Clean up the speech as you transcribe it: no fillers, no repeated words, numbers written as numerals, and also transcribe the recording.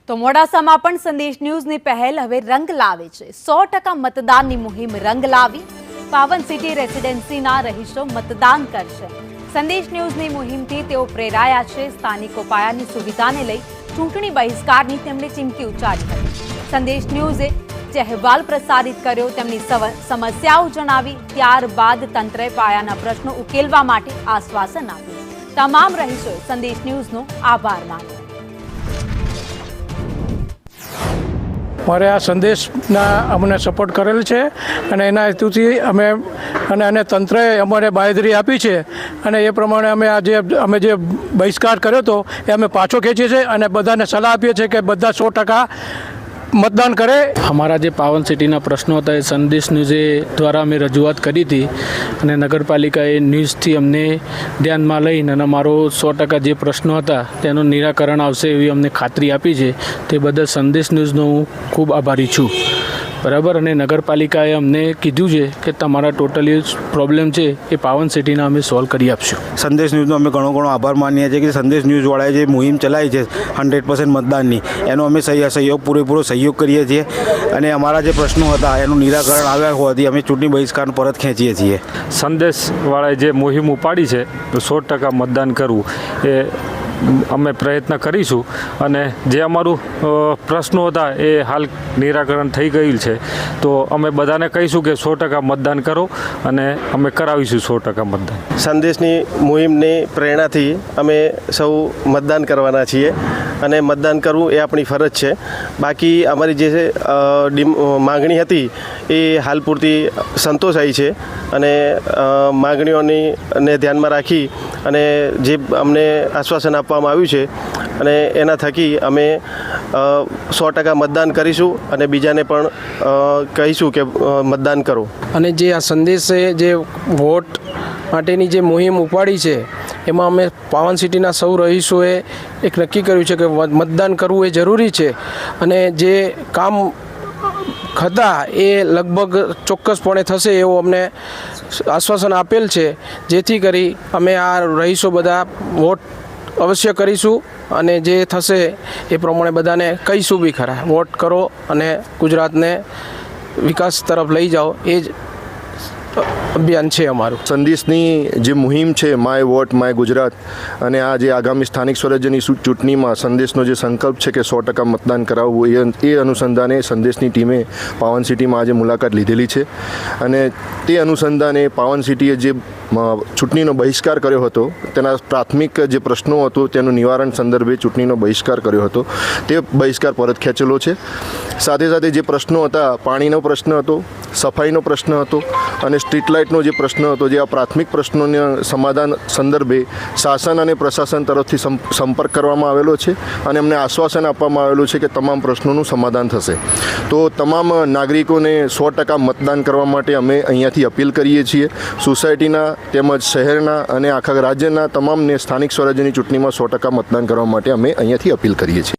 તો મોડાસામાં પણ સંદેશ ન્યૂઝની પહેલ હવે રંગ લાવે છે। 100% મતદાનની મુહિમ રંગ લાવી પાવન સિટી રેસિડેન્સીના રહીશો મતદાન કરશે। સંદેશ ન્યૂઝની મુહિમથી તેઓ પ્રેરાયા છે। સ્થાનિકો પાયાની સુવિધાને લઈ ચૂંટણી બહિષ્કારની તેમણે ચીમકી ઉચ્ચારી હતી। સંદેશ ન્યૂઝે જે અહેવાલ પ્રસારિત કર્યો તેમની સમસ્યાઓ જણાવી ત્યારબાદ તંત્રએ પાયાના પ્રશ્નો ઉકેલવા માટે આશ્વાસન આપ્યું। તમામ રહીશોએ સંદેશ ન્યૂઝનો આભાર માન્યો। મારે આ સંદેશના અમને સપોર્ટ કરેલ છે અને એના હેતુથી અમે તંત્રએ અમારે બાંયધરી આપી છે અને એ પ્રમાણે અમે જે બહિષ્કાર કર્યો હતો એ અમે પાછો ખેંચીએ છીએ અને બધાને સલાહ આપીએ છીએ કે બધા 100% मतदान करे। हमारा जो पावन सिटी प्रश्नों था संदेश न्यूज़े द्वारा अमे रजूआत करी थी और नगरपालिकाए न्यूज़ थी अमने ध्यान में लईने अमारो 100% जो प्रश्नों था तेनु निराकरण आवशे एवी अमने खातरी आपी छे। ते बदल संदेश न्यूज़नो हूँ खूब आभारी छूँ। बराबर अने नगरपालिकाए अमने कीधुं छे के तमारा टोटली प्रॉब्लम है ये पावन सिटी अमे सॉल्व करी आपशुं। संदेश न्यूज़ अमे घणो आभार मानीए छीए कि संदेश न्यूज़वाळाए जे मुहिम चलाई है 100% मतदाननी एनो अमे सहयोग पूरेपूरो सहयोग करीए छीए अने अमारा जे प्रश्नों हता एनुं निराकरण आव्या होवाथी अमे चूंटणी बहिष्कार परत खेंचीए छीए। संदेशवाळाए जे मुहिम उपाड़ी है तो 100% मतदान करवुं ए અમે પ્રયત્ન કરીશું અને જે અમારું પ્રશ્નો હતા એ હાલ નિરાકરણ થઈ ગયું છે તો અમે બધાને કહીશું કે 100% મતદાન કરો અને અમે કરાવીશું 100% મતદાન। સંદેશની મુહિમની પ્રેરણાથી અમે સૌ મતદાન કરવાના છીએ અને મતદાન કરવું એ આપણી ફરજ છે। બાકી અમારી જે માગણી હતી એ હાલ પૂરતી સંતોષાઈ છે અને માગણીઓને ધ્યાનમાં રાખી અને જે અમને આશ્વાસન આપવામાં આવ્યું છે અને એના થકી અમે 100% મતદાન કરીશું અને બીજાને પણ કહીશું કે મતદાન કરો। અને જે આ સંદેશે જે વોટ માટેની જે મુહિમ ઉપાડી છે એમાં અમે પાવન સિટીના સૌ રહીશોએ એક નક્કી કર્યું છે કે મતદાન કરવું એ જરૂરી છે અને જે કામ હતા એ લગભગ ચોક્કસપણે થશે એવું અમને આશ્વાસન આપેલ છે જેથી કરી અમે આ રહીશો બધા વોટ અવશ્ય કરીશું અને જે થશે એ પ્રમાણે બધાને કહીશું બી ખરા વોટ કરો અને ગુજરાતને વિકાસ તરફ લઈ જાઓ એ જ અભિયાન છે અમારું। સંદેશની જે મુહિમ છે માય વોટ માય ગુજરાત અને આ જે આગામી સ્થાનિક સ્વરાજ્યની ચૂંટણીમાં સંદેશનો જે સંકલ્પ છે કે 100% મતદાન કરાવવું એ અનુસંધાને સંદેશની ટીમે પાવન સિટીમાં આજે મુલાકાત લીધેલી છે અને તે અનુસંધાને પાવન સિટીએ જે ચૂંટણીનો બહિષ્કાર કર્યો હતો તેના પ્રાથમિક જે પ્રશ્નો હતો તેનું નિવારણ સંદર્ભે ચૂંટણીનો બહિષ્કાર કર્યો હતો તે બહિષ્કાર પરત ખેંચેલો છે। સાથે સાથે જે પ્રશ્નો હતા પાણીનો પ્રશ્ન હતો સફાઈનો પ્રશ્ન હતો અને સ્ટ્રીટ લાઇટનો જે પ્રશ્ન હતો જે આ પ્રાથમિક પ્રશ્નોના સમાધાન સંદર્ભે શાસન અને પ્રશાસન તરફથી સંપર્ક કરવામાં આવેલો છે અને અમને આશ્વાસન આપવામાં આવેલું છે કે તમામ પ્રશ્નોનું સમાધાન થશે। તો તમામ નાગરિકોને 100% મતદાન કરવા માટે અમે અહીંયાથી અપીલ કરીએ છીએ। સોસાયટીના તેમજ શહેરના અને આખા રાજ્યના તમામને સ્થાનિક સ્વરાજ્યની ચૂંટણીમાં 100% મતદાન કરવા માટે અમે અહીંયાથી અપીલ કરીએ છીએ।